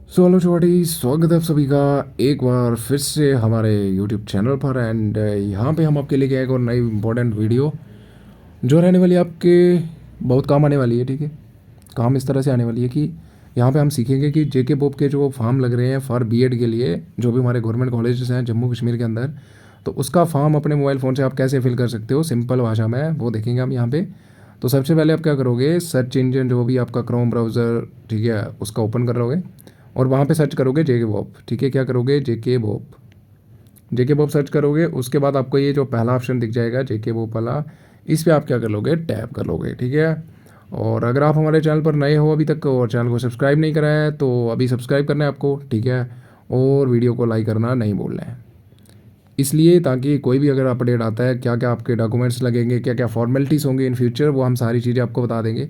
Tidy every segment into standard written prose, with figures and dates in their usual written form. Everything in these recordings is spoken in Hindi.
सो हेलो चौटी, स्वागत है आप सभी का एक बार फिर से हमारे यूट्यूब चैनल पर। एंड यहाँ पे हम आपके लिए क्या एक और नई इंपॉर्टेंट वीडियो जो रहने वाली है आपके बहुत काम आने वाली है। ठीक है, काम इस तरह से आने वाली है कि यहाँ पे हम सीखेंगे कि जेके बोप के जो फॉर्म लग रहे हैं फॉर बीएड के लिए, जो भी हमारे गवर्नमेंट कॉलेजेस हैं जम्मू कश्मीर के अंदर, तो उसका फॉर्म अपने मोबाइल फ़ोन से आप कैसे फिल कर सकते हो सिंपल भाषा में, वो देखेंगे हम यहाँ पे। तो सबसे पहले आप क्या करोगे, सर्च इंजन जो भी आपका क्रोम ब्राउज़र, ठीक है, उसका ओपन कर लोगे और वहाँ पे सर्च करोगे जेके बॉप। ठीक है, क्या करोगे, जेके बॉप। जेके बॉप सर्च करोगे, उसके बाद आपको ये जो पहला ऑप्शन दिख जाएगा जेके बॉप वाला, इस पर आप क्या कर लोगे, टैप कर लोगे। ठीक है, और अगर आप हमारे चैनल पर नए हो अभी तक और चैनल को सब्सक्राइब नहीं करा है तो अभी सब्सक्राइब करना है आपको। ठीक है, और वीडियो को लाइक करना नहीं भूलना है, इसलिए ताकि कोई भी अगर अपडेट आता है, क्या क्या आपके डॉक्यूमेंट्स लगेंगे, क्या क्या फॉर्मेलिटीज़ होंगे इन फ्यूचर, वो हम सारी चीज़ें आपको बता देंगे।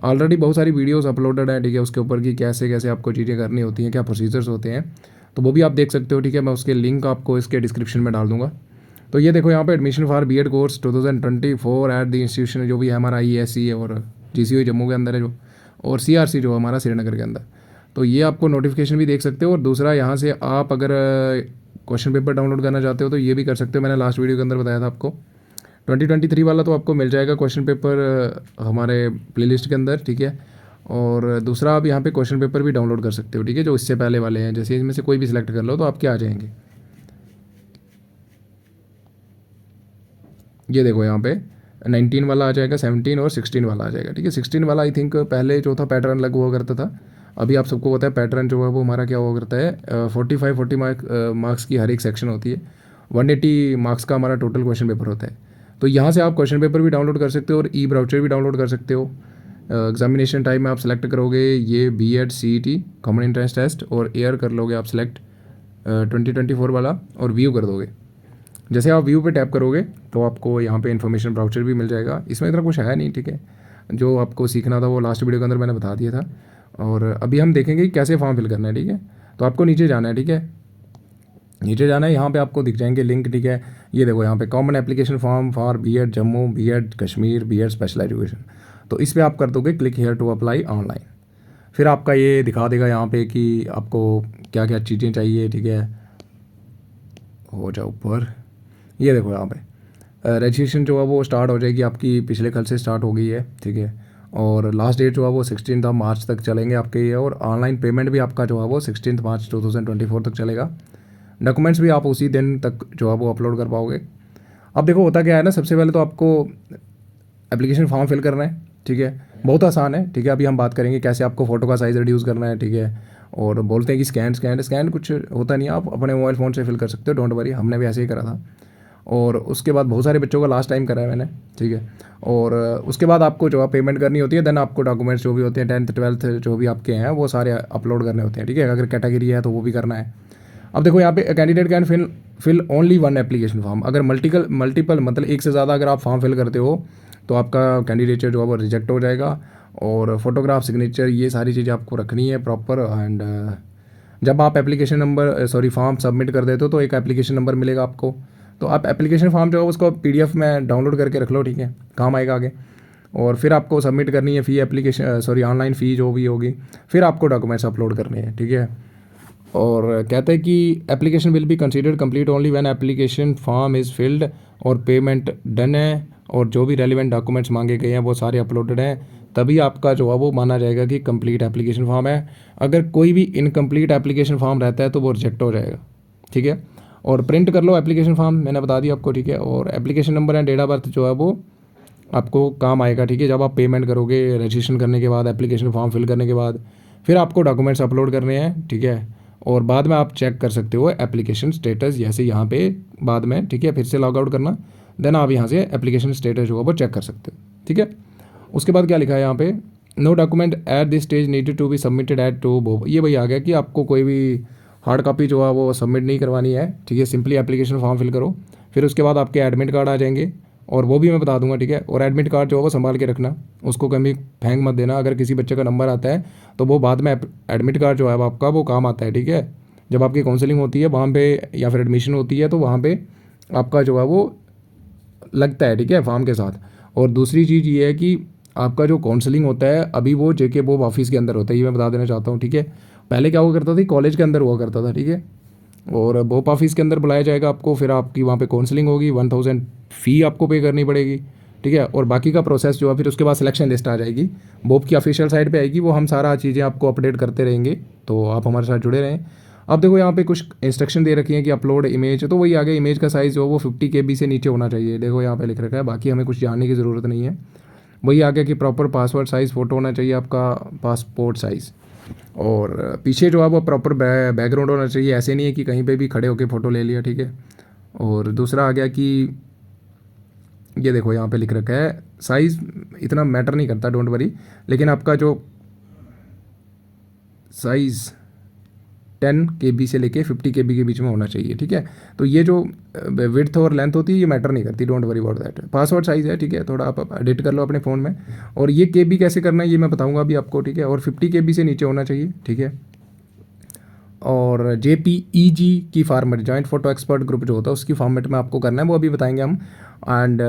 ऑलरेडी बहुत सारी वीडियोस अपलोडेड हैं, ठीक है, उसके ऊपर कि कैसे कैसे आपको चीज़ें करनी होती हैं, क्या प्रोसीजर्स होते हैं, तो वो भी आप देख सकते हो। ठीक है, मैं उसके लिंक आपको इसके डिस्क्रिप्शन में डाल दूंगा। तो ये देखो यहाँ पे admission for BEd course 2024 at the institution, जो भी है हमारा IESE और GCU जम्मू के अंदर है जो, और CRC जो हमारा श्रीनगर के अंदर। तो ये आपको नोटिफिकेशन भी देख सकते हो। और दूसरा, यहाँ से आप अगर क्वेश्चन पेपर डाउनलोड करना चाहते हो तो ये भी कर सकते हो। मैंने लास्ट वीडियो के अंदर बताया था आपको 2023 वाला तो आपको मिल जाएगा क्वेश्चन पेपर हमारे प्लेलिस्ट के अंदर। ठीक है, और दूसरा आप यहाँ पे क्वेश्चन पेपर भी डाउनलोड कर सकते हो। ठीक है, जो इससे पहले वाले हैं, जैसे इनमें से कोई भी सिलेक्ट कर लो तो आपके आ जाएंगे। ये देखो यहाँ पे 19 वाला आ जाएगा, 17 और 16 वाला आ जाएगा। ठीक है, 16 वाला आई थिंक पहले जो था पैटर्न अलग हुआ करता था, अभी आप सबको पता है पैटर्न जो है वो हमारा क्या हुआ करता है, 40 मार्क्स की हर एक सेक्शन होती है, 180 मार्क्स का हमारा टोटल क्वेश्चन पेपर होता है। तो यहाँ से आप क्वेश्चन पेपर भी डाउनलोड कर सकते हो और ई ब्राउचर भी डाउनलोड कर सकते हो। एग्जामिनेशन टाइम में आप सेलेक्ट करोगे ये BEd CET common entrance test, और एयर कर लोगे आप सेलेक्ट 2024 वाला, और व्यू कर दोगे। जैसे आप व्यू पे टैप करोगे तो आपको यहाँ पे इन्फॉर्मेशन ब्राउचर भी मिल जाएगा। इसमें इतना कुछ है नहीं, ठीक है, जो आपको सीखना था वो लास्ट वीडियो के अंदर मैंने बता दिया था। और अभी हम देखेंगे कि कैसे फॉर्म फिल करना है। ठीक है, तो आपको नीचे जाना है। ठीक है, नीचे जाना है, यहाँ पे आपको दिख जाएंगे लिंक। ठीक है, ये देखो यहाँ पे common application form for BEd Jammu, BEd Kashmir, BEd special education, तो इस पर आप कर दोगे click here to apply online. फिर आपका ये दिखा देगा यहाँ पे कि आपको क्या क्या चीज़ें चाहिए। ठीक है, हो जाओ ऊपर, ये देखो यहाँ पे रजिस्ट्रेशन जो है वो स्टार्ट हो जाएगी आपकी, पिछले कल से स्टार्ट हो गई है। ठीक है, और लास्ट डेट जो है वो 16 मार्च तक चलेंगे आपके ये, और ऑनलाइन पेमेंट भी आपका जो है वो 16 मार्च 2024 तक चलेगा। डॉक्यूमेंट्स भी आप उसी दिन तक जो है वो अपलोड कर पाओगे। अब देखो होता क्या है ना, सबसे पहले तो आपको एप्लीकेशन फॉर्म फिल करना है। ठीक है, बहुत आसान है। ठीक है, अभी हम बात करेंगे कैसे आपको फ़ोटो का साइज़ रिड्यूस करना है। ठीक है, और बोलते हैं कि स्कैन कुछ होता नहीं है, आप अपने मोबाइल फ़ोन से फिल कर सकते हो, डोंट वरी, हमने भी ऐसे ही करा था। और उसके बाद बहुत सारे बच्चों का लास्ट टाइम करा है मैंने। ठीक है, और उसके बाद आपको जो है पेमेंट करनी होती है, देन आपको डॉक्यूमेंट्स जो भी होते हैं 10th 12th जो भी आपके हैं वो सारे अपलोड करने होते हैं। ठीक है, अगर कैटेगरी है तो वो भी करना है। अब देखो यहाँ पे candidate can fill only one application form, अगर मल्टीपल मतलब एक से ज़्यादा अगर आप फॉर्म फिल करते हो तो आपका कैंडिडेचर जो है वो रिजेक्ट हो जाएगा। और फोटोग्राफ, सिग्नेचर, ये सारी चीज़ें आपको रखनी है प्रॉपर। एंड जब आप एप्लीकेशन नंबर फॉर्म सबमिट कर देते हो तो एक एप्लीकेशन नंबर मिलेगा आपको, तो आप एप्लीकेशन फॉर्म जो है उसको PDF में डाउनलोड करके रख लो। ठीक है, काम आएगा आगे। और फिर आपको सबमिट करनी है फ़ी, ऑनलाइन फ़ी जो भी होगी, फिर आपको डॉक्यूमेंट्स अपलोड करने हैं। ठीक है, और कहते हैं कि application will be considered complete only when application form is filled और पेमेंट डन है, और जो भी रेलिवेंट डॉक्यूमेंट्स मांगे गए हैं वो सारे अपलोडेड हैं, तभी आपका जो है वो माना जाएगा कि कंप्लीट एप्लीकेशन फॉर्म है। अगर कोई भी इनकम्प्लीट एप्लीकेशन फॉर्म रहता है तो वो रिजेक्ट हो जाएगा। ठीक है, और प्रिंट कर लो एप्लीकेशन फॉर्म, मैंने बता दिया आपको। ठीक है, और application number and date of birth जो है वो आपको काम आएगा। ठीक है, जब आप पेमेंट करोगे रजिस्ट्रेशन करने के बाद, एप्लीकेशन फॉर्म फिल करने के बाद, फिर आपको डॉक्यूमेंट्स अपलोड करने हैं। ठीक है, और बाद में आप चेक कर सकते हो एप्लीकेशन स्टेटस, जैसे यहाँ पे बाद में। ठीक है, फिर से लॉग आउट करना, देन आप यहाँ से एप्लीकेशन स्टेटस जो है वो चेक कर सकते हो। ठीक है, उसके बाद क्या लिखा है यहाँ पे, no document at this stage needed to be submitted at to bob, ये भाई आ गया कि आपको कोई भी हार्ड कॉपी जो है वो सबमिट नहीं करवानी है। ठीक है, सिंपली एप्लीकेशन फॉर्म फिल करो, फिर उसके बाद आपके एडमिट कार्ड आ जाएंगे, और वो भी मैं बता दूंगा। ठीक है, और एडमिट कार्ड जो है वो संभाल के रखना, उसको कभी फेंक मत देना। अगर किसी बच्चे का नंबर आता है तो वो बाद में एडमिट कार्ड जो है आपका वो काम आता है। ठीक है, जब आपकी काउंसलिंग होती है वहाँ पे, या फिर एडमिशन होती है, तो वहाँ पे आपका जो है वो लगता है। ठीक है, फॉर्म के साथ। और दूसरी चीज़ ये है कि आपका जो काउंसलिंग होता है अभी वो जेके बॉब ऑफिस के अंदर होता है, ये मैं बता देना चाहता हूँ, ठीक है। पहले क्या हुआ करता था, कॉलेज के अंदर हुआ करता था, ठीक है। और बॉब ऑफिस के अंदर बुलाया जाएगा आपको, फिर आपकी वहाँ पे काउंसलिंग होगी, 1000 फ़ी आपको पे करनी पड़ेगी, ठीक है। और बाकी का प्रोसेस जो है फिर उसके बाद सिलेक्शन लिस्ट आ जाएगी, बॉब की ऑफिशियल साइट पे आएगी, वो हम सारा चीज़ें आपको अपडेट करते रहेंगे, तो आप हमारे साथ जुड़े रहें। अब देखो यहाँ पे कुछ इंस्ट्रक्शन दे रखी है कि अपलोड इमेज, तो वही आगे इमेज का साइज़ जो है वो 50 KB से नीचे होना चाहिए, देखो यहाँ पे लिख रखा है, बाकी हमें कुछ जानने की ज़रूरत नहीं है। वही आगे कि प्रॉपर पासवर्ड साइज़ फ़ोटो होना चाहिए आपका, पासपोर्ट साइज़, और पीछे जो है वो प्रॉपर बैकग्राउंड होना चाहिए, ऐसे नहीं है कि कहीं पे भी खड़े होकर फ़ोटो ले लिया, ठीक है। और दूसरा आ गया कि ये देखो यहाँ पे लिख रखा है साइज़ इतना मैटर नहीं करता, डोंट वरी, लेकिन आपका जो साइज़ 10 KB से लेके 50 KB के बीच में होना चाहिए, ठीक है। तो ये जो विड्थ और लेंथ होती है ये मैटर नहीं करती, don't worry about that. Password size है, ठीक है, थोड़ा आप एडिट कर लो अपने फ़ोन में, और ये KB कैसे करना है ये मैं बताऊंगा अभी आपको, ठीक है। और 50 KB से नीचे होना चाहिए, ठीक है। और JPEG की format, joint photo expert group जो होता है उसकी फॉर्मेट में आपको करना है, वो अभी बताएंगे हम। And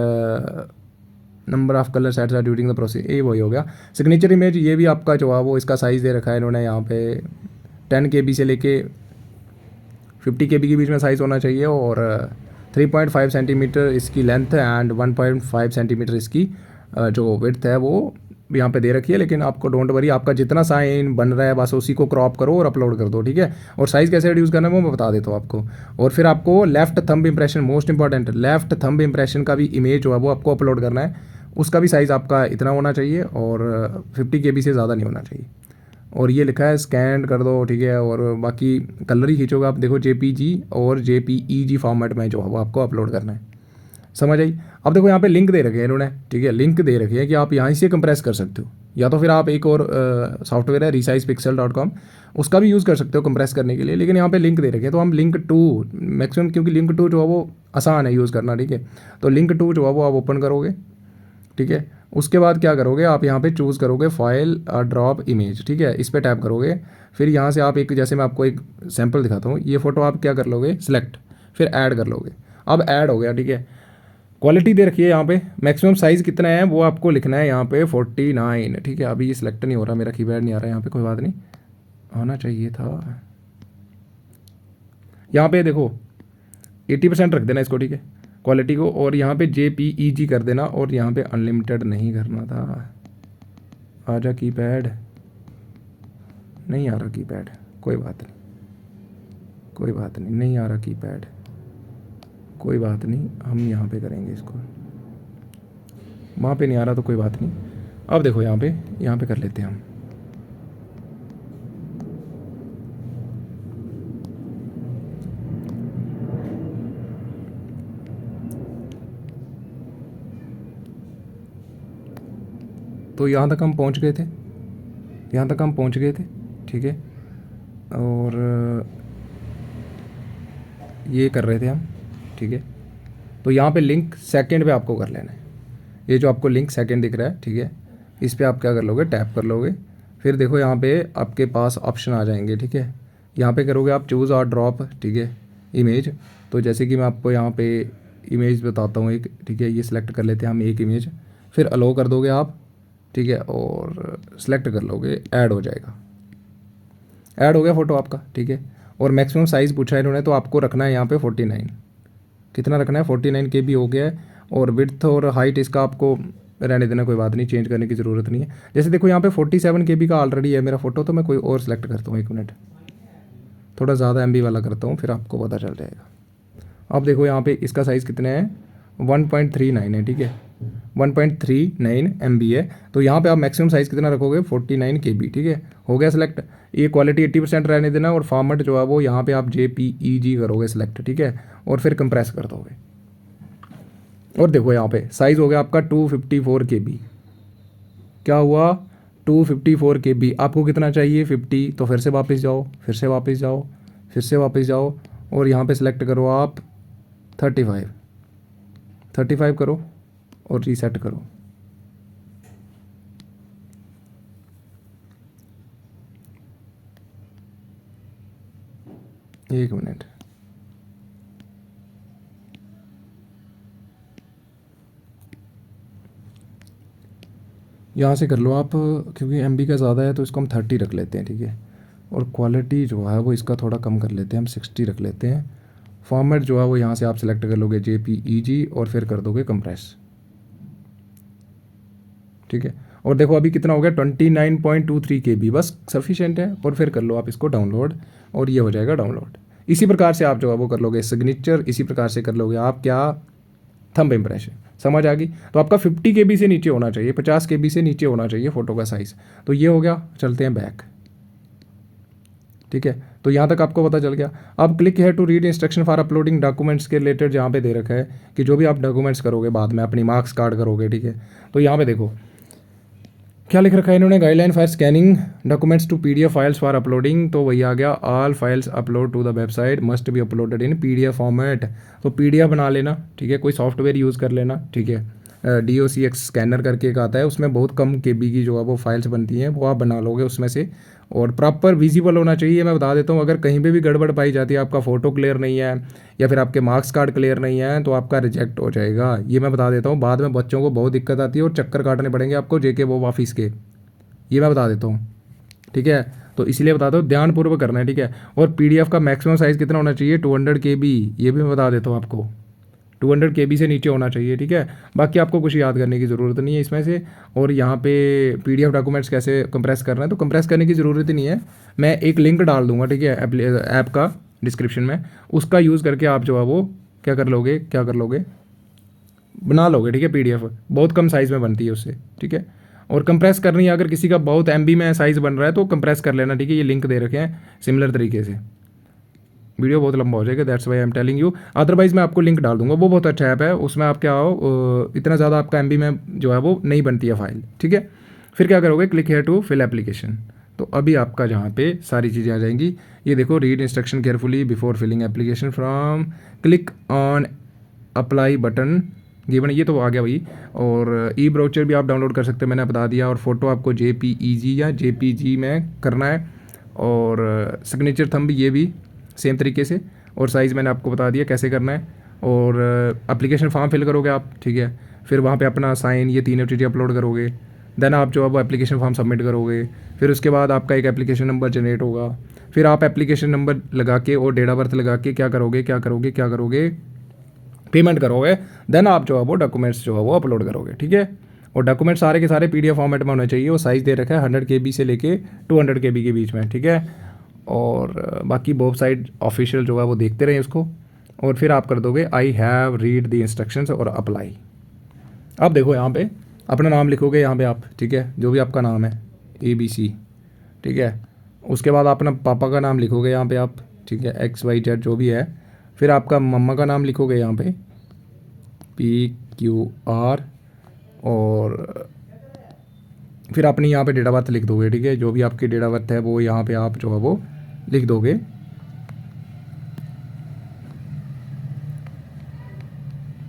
number of colour sets are during the process, ये वही हो गया। सिग्नेचर इमेज, ये भी आपका जो है वो इसका साइज़ दे रखा है इन्होंने यहाँ पे, 10 KB से लेके 50 KB के बीच में साइज़ होना चाहिए, और 3.5 सेंटीमीटर इसकी लेंथ है, एंड 1.5 सेंटीमीटर इसकी जो विड्थ है वो यहाँ पे दे रखी है। लेकिन आपको डोंट वरी, आपका जितना साइन बन रहा है बस उसी को क्रॉप करो और अपलोड कर दो, ठीक है। और साइज़ कैसे रिड्यूस करना है वो मैं बता देता हूँ आपको। और फिर आपको left thumb impression, most important, left thumb impression का भी इमेज जो है वो आपको अपलोड करना है, उसका भी साइज़ आपका इतना होना चाहिए, और 50 KB से ज़्यादा नहीं होना चाहिए। और ये लिखा है स्कैन कर दो, ठीक है। और बाकी कलर ही खींचोगे आप, देखो JPG और JPEG फॉर्मेट में जो है वो आपको अपलोड करना है, समझ आई। अब देखो यहाँ पे लिंक दे रखे हैं इन्होंने, ठीक है, लिंक दे रखे हैं कि आप यहाँ से कंप्रेस कर सकते हो, या तो फिर आप एक और सॉफ्टवेयर है resizepixel.com, उसका भी यूज़ कर सकते हो कंप्रेस करने के लिए, लेकिन यहाँ पे लिंक दे रखे हैं तो हम लिंक 2 मैक्सिमम, क्योंकि लिंक 2 जो है वो आसान है यूज़ करना, ठीक है। तो लिंक 2 जो है वो आप ओपन करोगे, ठीक है। उसके बाद क्या करोगे, आप यहाँ पे चूज़ करोगे फाइल ड्रॉप इमेज, ठीक है, इस पर टैप करोगे। फिर यहाँ से आप एक, जैसे मैं आपको एक सैम्पल दिखाता हूँ, ये फ़ोटो आप क्या कर लोगे, सिलेक्ट, फिर ऐड कर लोगे। अब ऐड हो गया, ठीक है। क्वालिटी दे रखी है यहाँ पे, मैक्सिमम साइज़ कितना है वो आपको लिखना है यहाँ पे 49, ठीक है। अभी ये सिलेक्ट नहीं हो रहा, मेरा कीपैड नहीं आ रहा यहाँ पे, कोई बात नहीं, आना चाहिए था। यहाँ पे देखो 80% रख देना इसको, ठीक है, क्वालिटी को, और यहाँ पे JPEG कर देना, और यहाँ पे अनलिमिटेड नहीं करना था। आजा कीपैड, नहीं आ रहा कीपैड, कोई बात नहीं, कोई बात नहीं, नहीं आ रहा कीपैड, कोई बात नहीं, हम यहाँ पे करेंगे इसको, वहाँ पे नहीं आ रहा तो कोई बात नहीं। अब देखो यहाँ पे कर लेते हैं हम। तो यहाँ तक हम पहुँच गए थे, यहाँ तक हम पहुँच गए थे, ठीक है। और ये कर रहे थे हम, ठीक है। तो यहाँ पे लिंक सेकंड पे आपको कर लेना है, ये जो आपको लिंक सेकंड दिख रहा है, ठीक है, इस पर आप क्या कर लोगे, टैप कर लोगे। फिर देखो यहाँ पे आपके पास ऑप्शन आ जाएंगे, ठीक है। यहाँ पे करोगे आप चूज़ और ड्रॉप, ठीक है, इमेज। तो जैसे कि मैं आपको यहाँ पे इमेज बताता हूँ एक, ठीक है, ये सिलेक्ट कर लेते हैं हम एक इमेज, फिर अलो कर दोगे आप, ठीक है, और सिलेक्ट कर लोगे, ऐड हो जाएगा, ऐड हो गया फ़ोटो आपका, ठीक है। और मैक्सिमम साइज़ पूछा है इन्होंने, तो आपको रखना है यहाँ पे 49, कितना रखना है, 49 KB हो गया है। और विड्थ और हाइट इसका आपको रहने देना, कोई बात नहीं, चेंज करने की ज़रूरत नहीं है। जैसे देखो यहाँ पे 47 KB का ऑलरेडी है मेरा फ़ोटो, तो मैं कोई और सिलेक्ट करता हूँ, एक मिनट, थोड़ा ज़्यादा MB वाला करता हूँ, फिर आपको पता चल जाएगा। अब देखो यहाँ पे इसका साइज़ कितना है, 1.39 है, ठीक है, 1.39 MB है। तो यहाँ पे आप मैक्सिमम साइज़ कितना रखोगे, 49 KB, ठीक है, हो गया सिलेक्ट। ये क्वालिटी 80% रहने देना, और फॉर्मेट जो है वो यहाँ पे आप JPEG करोगे सिलेक्ट, ठीक है, और फिर कंप्रेस कर दोगे। और देखो यहाँ पे साइज़ हो गया आपका 254 KB, क्या हुआ, 254 KB। आपको कितना चाहिए, 50, तो फिर से वापस जाओ, फिर से वापस जाओ, फिर से वापस जाओ, और यहाँ पे सिलेक्ट करो आप 35 करो, और रीसेट करो। एक मिनट, यहाँ से कर लो आप, क्योंकि MB का ज़्यादा है तो इसको हम 30 रख लेते हैं, ठीक है। और क्वालिटी जो है वो इसका थोड़ा कम कर लेते हैं, हम 60 रख लेते हैं। फॉर्मेट जो है वो यहाँ से आप सेलेक्ट कर लोगे JPEG और फिर कर दोगे कंप्रेस, ठीक है। और देखो अभी कितना हो गया 29.23 KB, बस सफिशिएंट है। और फिर कर लो आप इसको डाउनलोड और ये हो जाएगा डाउनलोड। इसी प्रकार से आप जो है वो कर लोगे सिग्नेचर, इसी प्रकार से कर लोगे आप क्या, थंब इम्प्रेशन। समझ आ गई? तो आपका 50 KB से नीचे होना चाहिए, 50 KB से नीचे होना चाहिए फ़ोटो का साइज़। तो ये हो गया, चलते हैं बैक, ठीक है। तो यहाँ तक आपको पता चल गया। अब click here to read instruction for uploading documents के रिलेटेड, जहाँ पे दे रखा है कि जो भी आप डॉक्यूमेंट्स करोगे बाद में, अपनी मार्क्स कार्ड करोगे, ठीक है। तो यहाँ पे देखो क्या लिख रखा है इन्होंने, guideline for scanning documents to PDF files for uploading. तो वही आ गया, all files upload to the website must be uploaded in PDF format. तो PDF बना लेना, ठीक है, कोई सॉफ्टवेयर यूज़ कर लेना, ठीक है। DOCX स्कैनर करके एक आता है, उसमें बहुत कम KB की जो है वो फाइल्स बनती हैं, वो आप बना लोगे उसमें से। और प्रॉपर विजिबल होना चाहिए। मैं बता देता हूँ, अगर कहीं पे भी गड़बड़ पाई जाती है, आपका फ़ोटो क्लियर नहीं है या फिर आपके मार्क्स कार्ड क्लियर नहीं है, तो आपका रिजेक्ट हो जाएगा। ये मैं बता देता हूँ, बाद में बच्चों को बहुत दिक्कत आती है और चक्कर काटने पड़ेंगे आपको JK वो ऑफिस के, ये मैं बता देता हूँ, ठीक है। तो इसलिए बता दो, ध्यानपूर्वक करना है, ठीक है। और PDF का मैक्सिमम साइज़ कितना होना चाहिए, 200 KB, ये भी मैं बता देता हूँ आपको, 200 KB से नीचे होना चाहिए, ठीक है। बाकी आपको कुछ याद करने की ज़रूरत नहीं है इसमें से। और यहाँ पे PDF डॉक्यूमेंट्स कैसे कंप्रेस करना है, तो कंप्रेस करने की ज़रूरत ही नहीं है, मैं एक लिंक डाल दूंगा, ठीक है, ऐप का डिस्क्रिप्शन में, उसका यूज़ करके आप जो है वो क्या कर लोगे, बना लोगे, ठीक है। PDF बहुत कम साइज़ में बनती है उससे, ठीक है। और कंप्रेस करनी है, अगर किसी का बहुत MB में साइज़ बन रहा है तो कंप्रेस कर लेना, ठीक है। ये लिंक दे रखे हैं सिमिलर तरीके से, वीडियो बहुत लंबा हो जाएगा, that's why I am telling you. Otherwise मैं आपको लिंक डाल दूंगा, वो बहुत अच्छा ऐप है, उसमें आप क्या हो, इतना ज़्यादा आपका MB में जो है वो नहीं बनती है फाइल, ठीक है। फिर क्या करोगे, click here to fill application. तो अभी आपका जहाँ पे सारी चीज़ें आ जाएंगी, ये देखो, read instruction carefully before filling application from, click on apply button given, ये तो आ गया भाई। और ई ब्राउचर भी आप डाउनलोड कर सकते हैं, मैंने बता दिया। और फोटो आपको JPEG या JPG में करना है। और सिग्नेचर थंब ये भी सेम तरीके से, और साइज़ मैंने आपको बता दिया कैसे करना है। और एप्लीकेशन फॉर्म फिल करोगे आप, ठीक है। फिर वहाँ पे अपना साइन, ये तीनों चीज़ें अपलोड करोगे। देन आप जो है वो एप्लीकेशन फॉर्म सबमिट करोगे। फिर उसके बाद आपका एक एप्लीकेशन नंबर जनरेट होगा। फिर आप एप्लीकेशन नंबर लगा के और डेट ऑफ बर्थ लगा के क्या करोगे, पेमेंट करोगे। देन आप जो है वो डॉक्यूमेंट्स जो है वो अपलोड करोगे, ठीक है। और डॉक्यूमेंट सारे के सारे PDF फॉर्मेट में होने चाहिए। वो साइज़ दे रखा है 100 KB से लेके 200 KB के बीच में, ठीक है। और बाकी बोथ साइड ऑफिशियल जो है वो देखते रहें उसको। और फिर आप कर दोगे I have read the instructions और अप्लाई। अब देखो यहाँ पे अपना नाम लिखोगे यहाँ पे आप, ठीक है, जो भी आपका नाम है ABC, ठीक है। उसके बाद अपना पापा का नाम लिखोगे यहाँ पे आप, ठीक है, XYZ जो भी है। फिर आपका मम्मा का नाम लिखोगे यहाँ पे PQR। और फिर अपनी यहाँ पे डेट ऑफ बर्थ लिख दोगे, ठीक है, जो भी आपकी डेट ऑफ बर्थ है वो यहाँ पे आप जो है वो लिख दोगे।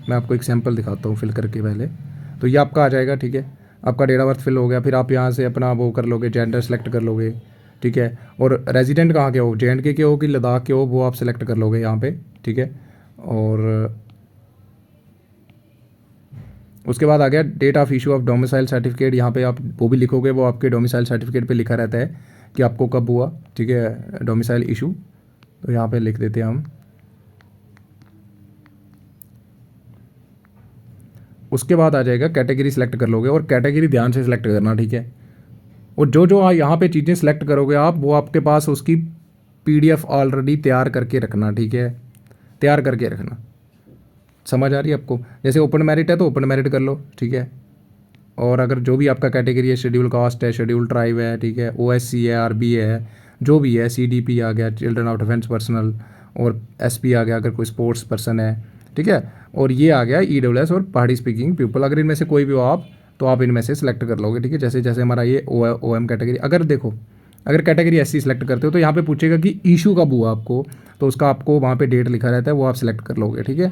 मैं आपको एक सैम्पल दिखाता हूँ फिल करके पहले। तो ये आपका आ जाएगा, ठीक है, आपका डेट ऑफ बर्थ फिल हो गया। फिर आप यहाँ से अपना वो कर लोगे, जेंडर सेलेक्ट कर लोगे, ठीक है। और रेजिडेंट कहाँ के हो, JNK के हो कि लद्दाख के हो, वो आप सेलेक्ट कर लोगे यहाँ पे, ठीक है। और उसके बाद आ गया date of issue of domicile certificate, यहाँ पे आप वो भी लिखोगे, वो आपके डोमिसाइल सर्टिफिकेट पे लिखा रहता है कि आपको कब हुआ, ठीक है, डोमिसाइल इशू। तो यहाँ पे लिख देते हैं हम। उसके बाद आ जाएगा कैटेगरी सेलेक्ट कर लोगे, और कैटेगरी ध्यान से सिलेक्ट करना, ठीक है। और जो जो यहाँ पे चीज़ें सेलेक्ट करोगे आप, वो आपके पास उसकी PDF ऑलरेडी तैयार करके रखना, ठीक है, तैयार करके रखना। समझ आ रही है आपको? जैसे ओपन मेरिट है तो ओपन मेरिट कर लो, ठीक है। और अगर जो भी आपका कैटेगरी है, शेड्यूल कास्ट है, शेड्यूल ट्राइब है, ठीक है, OSC है, RB है, जो भी है, CDP आ गया, चिल्ड्रन ऑफ डिफेंस पर्सनल, और SP आ गया अगर कोई स्पोर्ट्स पर्सन है, ठीक है। और ये आ गया EWS और पहाड़ी स्पीकिंग पीपल। अगर इनमें से कोई भी हो आप, तो आप इनमें से सिलेक्ट कर लोगे, ठीक है। जैसे जैसे हमारा ये OM कैटेगरी, अगर देखो अगर कैटेगरी SC सेलेक्ट करते हो तो यहाँ पे पूछेगा कि इशू कब हुआ आपको, तो उसका आपको वहाँ पे डेट लिखा रहता है, वो आप सिलेक्ट कर लोगे, ठीक है।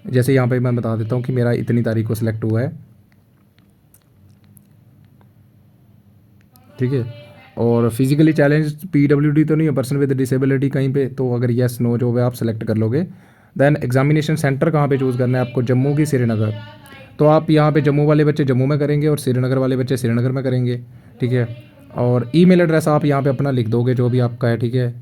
जैसे यहाँ पे मैं बता देता हूँ कि मेरा इतनी तारीख को सिलेक्ट हुआ है, ठीक है। और फिजिकली चैलेंज PWD तो नहीं है, पर्सन विद डिसेबिलिटी कहीं पे, तो अगर येस नो जो है आप सेलेक्ट कर लोगे। देन एग्जामिनेशन सेंटर कहाँ पे चूज़ करना है आपको, जम्मू की श्रीनगर। तो आप यहाँ पे जम्मू वाले बच्चे जम्मू में करेंगे और श्रीनगर वाले बच्चे श्रीनगर में करेंगे, ठीक है। और ईमेल एड्रेस आप यहाँ पे अपना लिख दोगे जो भी आपका है, ठीक है।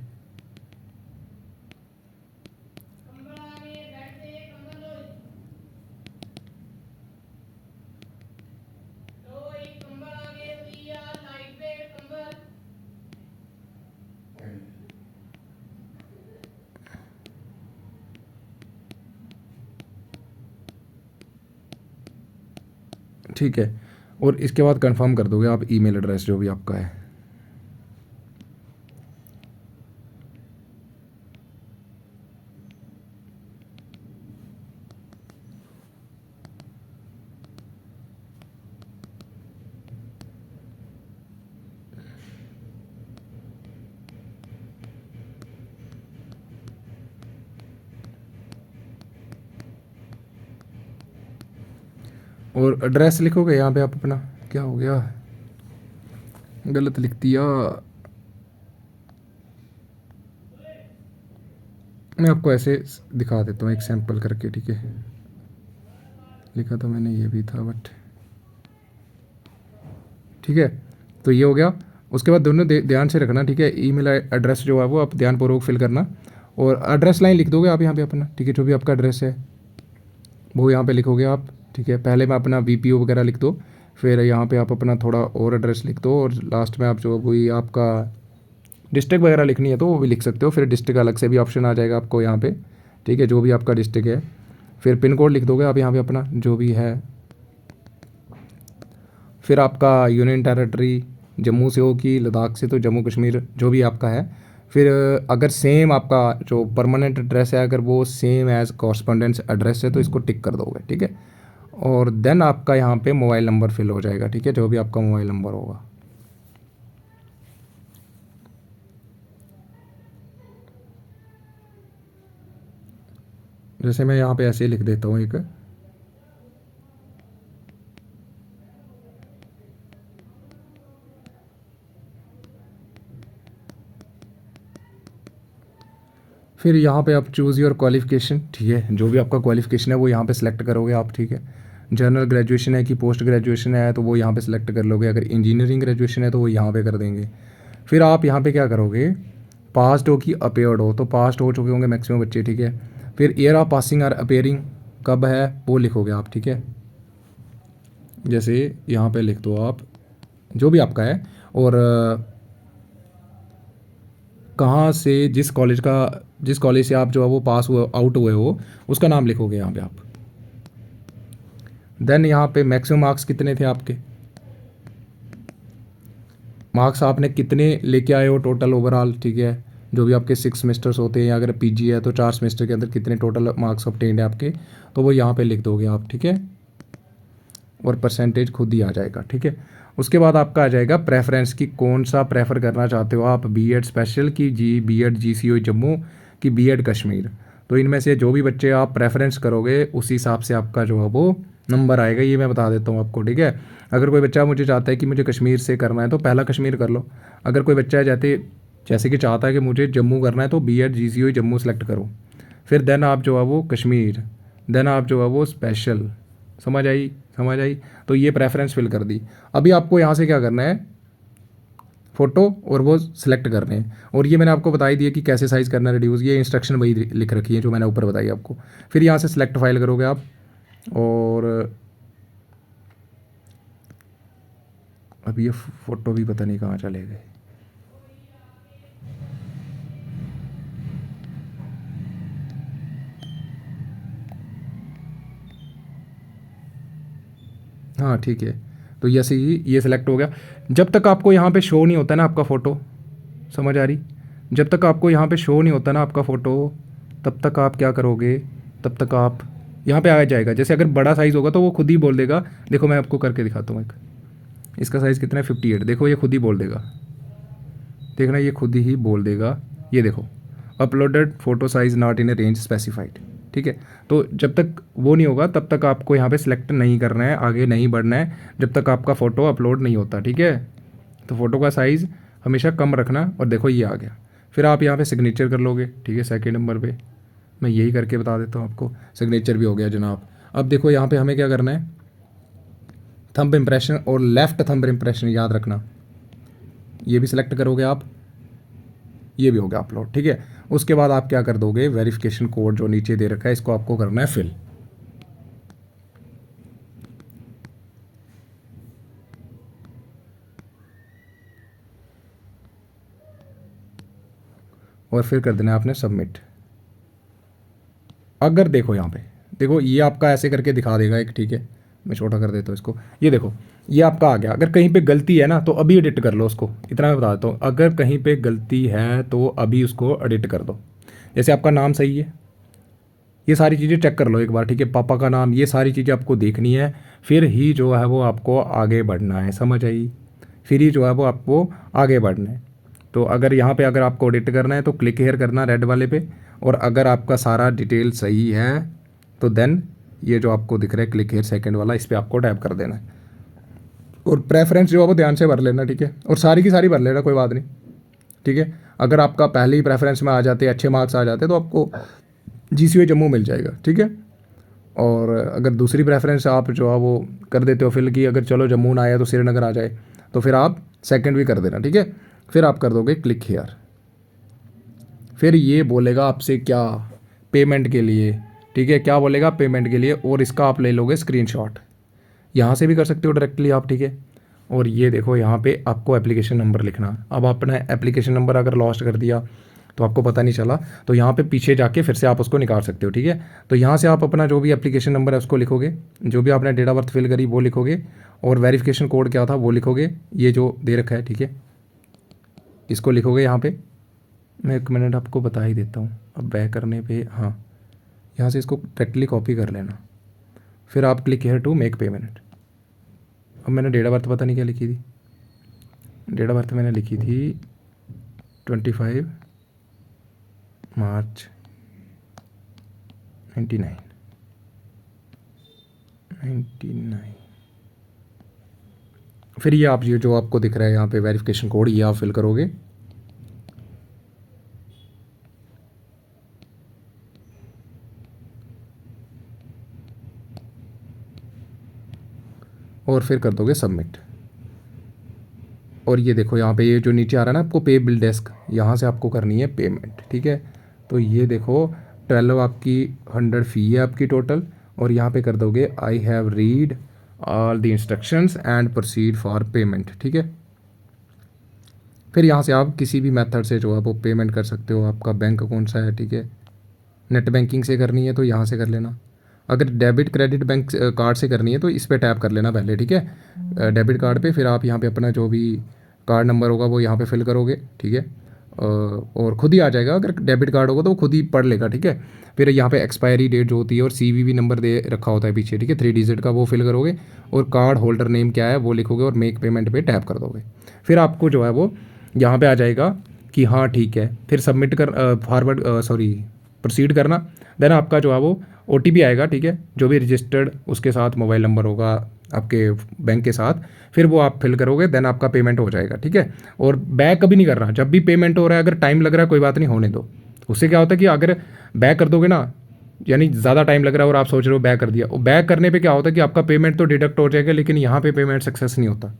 ठीक है, और इसके बाद कंफर्म कर दोगे आप ईमेल एड्रेस जो भी आपका है। और एड्रेस लिखोगे यहाँ पे आप अपना, क्या हो गया, गलत लिख दिया। मैं आपको ऐसे दिखा देता हूँ एक सैंपल करके, ठीक है। लिखा तो मैंने ये भी था बट ठीक है। तो ये हो गया। उसके बाद दोनों ध्यान से रखना, ठीक है। ईमेल एड्रेस जो है वो आप ध्यानपूर्वक फिल करना, और एड्रेस लाइन लिख दोगे आप यहाँ पे अपना, ठीक है। जो भी आपका एड्रेस है वो यहाँ पे लिखोगे आप, ठीक है। पहले मैं अपना वीपीओ वगैरह लिख दो, फिर यहाँ पे आप अपना थोड़ा और एड्रेस लिख दो, और लास्ट में आप जो कोई आपका डिस्ट्रिक्ट वगैरह लिखनी है तो वो भी लिख सकते हो। फिर डिस्ट्रिक्ट अलग से भी ऑप्शन आ जाएगा आपको यहाँ पे, ठीक है, जो भी आपका डिस्ट्रिक्ट है। फिर पिन कोड लिख दोगे आप यहाँ पे अपना जो भी है। फिर आपका यूनियन टेरेटरी जम्मू से हो कि लद्दाख से, तो जम्मू कश्मीर जो भी आपका है। फिर अगर सेम आपका जो परमानेंट एड्रेस है अगर वो सेम एज कॉरस्पॉन्डेंस एड्रेस है तो इसको टिक कर दोगे, ठीक है। और देन आपका यहाँ पे मोबाइल नंबर फिल हो जाएगा, ठीक है, जो भी आपका मोबाइल नंबर होगा। जैसे मैं यहाँ पे ऐसे ही लिख देता हूँ एक, फिर यहाँ पे आप चूज़ योर क्वालिफ़िकेशन, ठीक है। जो भी आपका क्वालिफ़िकेशन है वो यहाँ पे सिलेक्ट करोगे आप, ठीक है। जनरल ग्रेजुएशन है कि पोस्ट ग्रेजुएशन है तो वो यहाँ पे सिलेक्ट कर लोगे। अगर इंजीनियरिंग ग्रेजुएशन है तो वो यहाँ पे कर देंगे। फिर आप यहाँ पे क्या करोगे, पास्ड हो कि अपेयर्ड हो, तो पास्ड हो चुके होंगे मैक्सिमम बच्चे, ठीक है। फिर ईयर ऑफ पासिंग और अपेयरिंग कब है वो लिखोगे आप, ठीक है। जैसे यहाँ पे लिख दो आप जो भी आपका है, और कहाँ से जिस कॉलेज से आप जो है वो पास हुए आउट हुए हो उसका नाम लिखोगे यहाँ पे आप। देन यहाँ पे मैक्सिमम मार्क्स कितने थे आपके, मार्क्स आपने कितने लेके आए हो टोटल ओवरऑल, ठीक है। जो भी आपके 6 सेमेस्टर्स होते हैं, या अगर पीजी है तो 4 सेमेस्टर के अंदर कितने टोटल मार्क्स ऑब्टेन्ड है आपके, तो वो यहाँ पे लिख दोगे आप, ठीक है। और परसेंटेज खुद ही आ जाएगा, ठीक है। उसके बाद आपका आ जाएगा प्रेफरेंस की, कौन सा प्रेफर करना चाहते हो आप, बीएड स्पेशल की बीएड जीसीओ जम्मू की बीएड कश्मीर। तो इनमें से जो भी बच्चे आप प्रेफरेंस करोगे उसी हिसाब से आपका जो है वो नंबर आएगा। ये मैं बता देता हूँ आपको, ठीक है। अगर कोई बच्चा मुझे चाहता है कि मुझे कश्मीर से करना है तो पहला कश्मीर कर लो। अगर कोई बच्चा जैसे कि चाहता है कि मुझे जम्मू करना है तो बीएड जीसीओ जम्मू सेलेक्ट करो। फिर देन आप जो है वो कश्मीर, देन आप जो है वो स्पेशल। समझ आई। तो ये प्रेफरेंस फिल कर दी। अभी आपको यहाँ से क्या करना है, फ़ोटो और वो सिलेक्ट करने हैं। और ये मैंने आपको बताई दिया कि कैसे साइज़ करना है रिड्यूस, ये इंस्ट्रक्शन वही लिख रखी है जो मैंने ऊपर बताई आपको। फिर यहाँ से सिलेक्ट फाइल करोगे आप, और अभी ये फ़ोटो भी पता नहीं कहाँ चले गए। हाँ ठीक है, तो जैसे ही ये सिलेक्ट हो गया, जब तक आपको यहाँ पे शो नहीं होता ना आपका फ़ोटो, समझ आ रही, जब तक आपको यहाँ पे शो नहीं होता ना आपका फ़ोटो, तब तक आप क्या करोगे, तब तक आप यहाँ पे आ जाएगा। जैसे अगर बड़ा साइज़ होगा तो वो खुद ही बोल देगा। देखो मैं आपको करके दिखाता हूँ एक, इसका साइज़ कितना है 58, देखो ये खुद ही बोल देगा, देखना ये खुद ही बोल देगा। ये देखो, uploaded photo size not in A range specified, ठीक है। तो जब तक वो नहीं होगा तब तक आपको यहाँ पे सिलेक्ट नहीं करना है, आगे नहीं बढ़ना है जब तक आपका फ़ोटो अपलोड नहीं होता, ठीक है। तो फ़ोटो का साइज़ हमेशा कम रखना। और देखो ये आ गया। फिर आप यहाँ पे सिग्नेचर कर लोगे, ठीक है। सेकंड नंबर पे मैं यही करके बता देता हूँ आपको, सिग्नेचर भी हो गया जनाब। अब देखो यहाँ पे हमें क्या करना है, थंब इम्प्रेशन और लेफ़्ट थंब इम्प्रेशन याद रखना, ये भी सिलेक्ट करोगे आप, ये भी हो गया अपलोड, ठीक है। उसके बाद आप क्या कर दोगे, वेरिफिकेशन कोड जो नीचे दे रखा है इसको आपको करना है फिल। और फिर कर देना है आपने सबमिट। अगर देखो यहाँ पे देखो, ये आपका ऐसे करके दिखा देगा एक, ठीक है, मैं छोटा कर देता हूँ इसको, ये देखो ये आपका आ गया। अगर कहीं पे गलती है ना तो अभी एडिट कर लो उसको, इतना मैं बता देता हूँ। अगर कहीं पे गलती है तो अभी उसको एडिट कर दो। जैसे आपका नाम सही है, ये सारी चीज़ें चेक कर लो एक बार, ठीक है, पापा का नाम, ये सारी चीज़ें आपको देखनी है, फिर ही जो है वो आपको आगे बढ़ना है, समझ आई, फिर ही जो है वो आपको आगे बढ़ना है। तो अगर यहाँ पे अगर आपको एडिट करना है तो क्लिक हेयर करना रेड वाले पे, और अगर आपका सारा डिटेल सही है तो देन ये जो आपको दिख रहा है क्लिक हेयर सेकंड वाला, इस पर आपको टैप कर देना है। और प्रेफरेंस जो है वो ध्यान से भर लेना, ठीक है, और सारी की सारी भर लेना, कोई बात नहीं, ठीक है। अगर आपका पहले ही प्रेफरेंस में आ जाते, अच्छे मार्क्स आ जाते, तो आपको GCU जम्मू मिल जाएगा, ठीक है। और अगर दूसरी प्रेफरेंस आप जो है वो कर देते हो फिल की, अगर चलो जम्मू ना आया तो श्रीनगर आ जाए, तो फिर आप सेकंड भी कर देना, ठीक है। फिर आप कर दोगे क्लिक हियर, फिर ये बोलेगा आपसे क्या, पेमेंट के लिए, ठीक है, क्या बोलेगा पेमेंट के लिए, और इसका आप ले लोगे स्क्रीनशॉट, यहाँ से भी कर सकते हो डायरेक्टली आप, ठीक है। और ये देखो यहाँ पे आपको एप्लीकेशन नंबर लिखना। अब आपने एप्लीकेशन नंबर अगर लॉस्ट कर दिया तो आपको पता नहीं चला, तो यहाँ पे पीछे जाके फिर से आप उसको निकाल सकते हो, ठीक है। तो यहाँ से आप अपना जो भी एप्लीकेशन नंबर है उसको लिखोगे, जो भी आपने डेट ऑफ बर्थ फिल करी वो लिखोगे, और वेरिफिकेशन कोड क्या था वो लिखोगे, ये जो दे रखा है, ठीक है, इसको लिखोगे यहाँ पे। मैं 1 मिनट आपको बता ही देता हूँ। अब बैक करने पे, हाँ, यहाँ से इसको डायरेक्टली कॉपी कर लेना, फिर आप click here to make payment. अब मैंने डेट ऑफ बर्थ पता नहीं क्या लिखी थी, डेट ऑफ बर्थ मैंने लिखी थी 25 मार्च 99। फिर ये आप, ये जो आपको दिख रहा है यहाँ पे वेरिफिकेशन कोड, ये आप फिल करोगे। और फिर कर दोगे सबमिट। और ये देखो यहाँ पे ये जो नीचे आ रहा है ना आपको पे बिल डेस्क, यहाँ से आपको करनी है पेमेंट, ठीक है। तो ये देखो 12 आपकी 100 फ़ी है आपकी टोटल, और यहाँ पे कर दोगे I have read all the instructions and proceed for payment, ठीक है। फिर यहाँ से आप किसी भी मेथड से जो है वो पेमेंट कर सकते हो। आपका बैंक कौन सा है, ठीक है, नेट बैंकिंग से करनी है तो यहाँ से कर लेना। अगर डेबिट क्रेडिट बैंक कार्ड से करनी है तो इस पर टैप कर लेना पहले, ठीक है, डेबिट कार्ड पे। फिर आप यहाँ पे अपना जो भी कार्ड नंबर होगा वो यहाँ पे फिल करोगे, ठीक है, और खुद ही आ जाएगा। अगर डेबिट कार्ड होगा तो वो खुद ही पढ़ लेगा, ठीक है। फिर यहाँ पे एक्सपायरी डेट जो होती है और CVV नंबर दे रखा होता है पीछे, ठीक है, 3 डिजिट का, वो फिल करोगे, और कार्ड होल्डर नेम क्या है वो लिखोगे, और मेक पेमेंट पे टैप कर दोगे। फिर आपको जो है वो यहाँ पे आ जाएगा कि हाँ ठीक है। फिर सबमिट कर फॉरवर्ड प्रोसीड करना। देन आपका जो है वो OTP आएगा, ठीक है, जो भी रजिस्टर्ड उसके साथ मोबाइल नंबर होगा आपके बैंक के साथ, फिर वो आप फिल करोगे, देन आपका पेमेंट हो जाएगा, ठीक है। और बैक कभी नहीं करना, जब भी पेमेंट हो रहा है अगर टाइम लग रहा है कोई बात नहीं, होने दो। उससे क्या होता है कि अगर बैक कर दोगे ना, यानी ज़्यादा टाइम लग रहा है और आप सोच रहे हो बैक कर दिया, और बैक करने पे क्या होता है कि आपका पेमेंट तो डिडक्ट हो जाएगा, लेकिन यहाँ पे पेमेंट सक्सेस नहीं होता,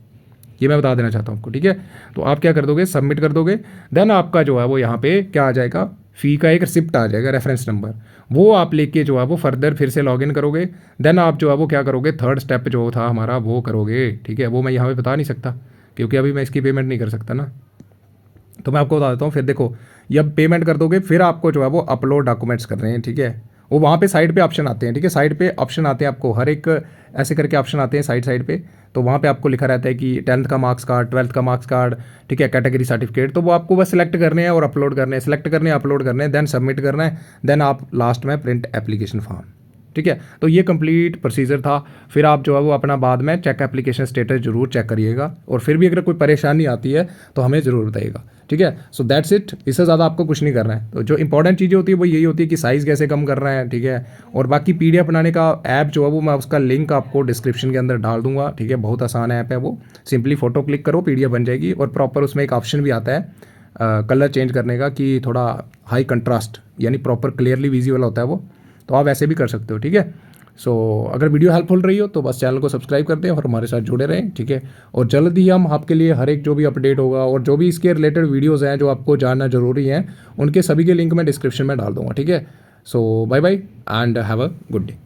ये मैं बता देना चाहता हूँ आपको, ठीक है। तो आप क्या कर दोगे, सबमिट कर दोगे, देन आपका जो है वो यहाँ पे क्या आ जाएगा, फ़ी का एक रिसिप्ट आ जाएगा, रेफरेंस नंबर, वो आप लेके जो है वो फर्दर फिर से लॉगिन करोगे। देन आप जो है वो क्या करोगे, थर्ड स्टेप जो था हमारा वो करोगे, ठीक है। वो मैं यहाँ पे बता नहीं सकता क्योंकि अभी मैं इसकी पेमेंट नहीं कर सकता ना, तो मैं आपको बता देता हूँ। फिर देखो, जब पेमेंट कर दोगे फिर आपको जो है वो अपलोड डॉक्यूमेंट्स करने हैं, ठीक है। वो वहाँ पे साइड पे ऑप्शन आते हैं, ठीक है, साइड पे ऑप्शन आते हैं आपको, हर एक ऐसे करके ऑप्शन आते हैं साइड पे। तो वहाँ पे आपको लिखा रहता है कि 10th का मार्क्स कार्ड, 12th का मार्क्स कार्ड, ठीक है, कैटेगरी सर्टिफिकेट, तो वो आपको बस सिलेक्ट करने हैं और अपलोड करने हैं, सिलेक्ट करने हैं, अपलोड करने हैं, देन सबमिट करना है, देन आप लास्ट में प्रिंट एप्लीकेशन फॉर्म, ठीक है। तो ये कंप्लीट प्रोसीजर था। फिर आप जो है वो अपना बाद में चेक एप्लीकेशन स्टेटस जरूर चेक करिएगा, और फिर भी अगर कोई परेशानी आती है तो हमें ज़रूर बताइएगा, ठीक है। सो दैट्स इट, इससे ज़्यादा आपको कुछ नहीं करना है। तो जो इंपॉर्टेंट चीज़ें होती है वो यही होती है कि साइज़ कैसे कम करना है, ठीक है। और बाकी PDF बनाने का ऐप जो है वो मैं उसका लिंक आपको डिस्क्रिप्शन के अंदर डाल दूंगा, ठीक है, बहुत आसान ऐप है वो, सिंपली फ़ोटो क्लिक करो PDF बन जाएगी। और प्रॉपर उसमें एक ऑप्शन भी आता है कलर चेंज करने का, कि थोड़ा हाई कंट्रास्ट यानी प्रॉपर क्लियरली विजिबल होता है वो, तो आप ऐसे भी कर सकते हो, ठीक है। सो अगर वीडियो हेल्पफुल रही हो तो बस चैनल को सब्सक्राइब कर दें और हमारे साथ जुड़े रहें, ठीक है। और जल्द ही हम आपके लिए हर एक जो भी अपडेट होगा और जो भी इसके रिलेटेड वीडियोज़ हैं जो आपको जानना ज़रूरी हैं, उनके सभी के लिंक मैं डिस्क्रिप्शन में डाल दूँगा, ठीक है। So bye bye and have a good day.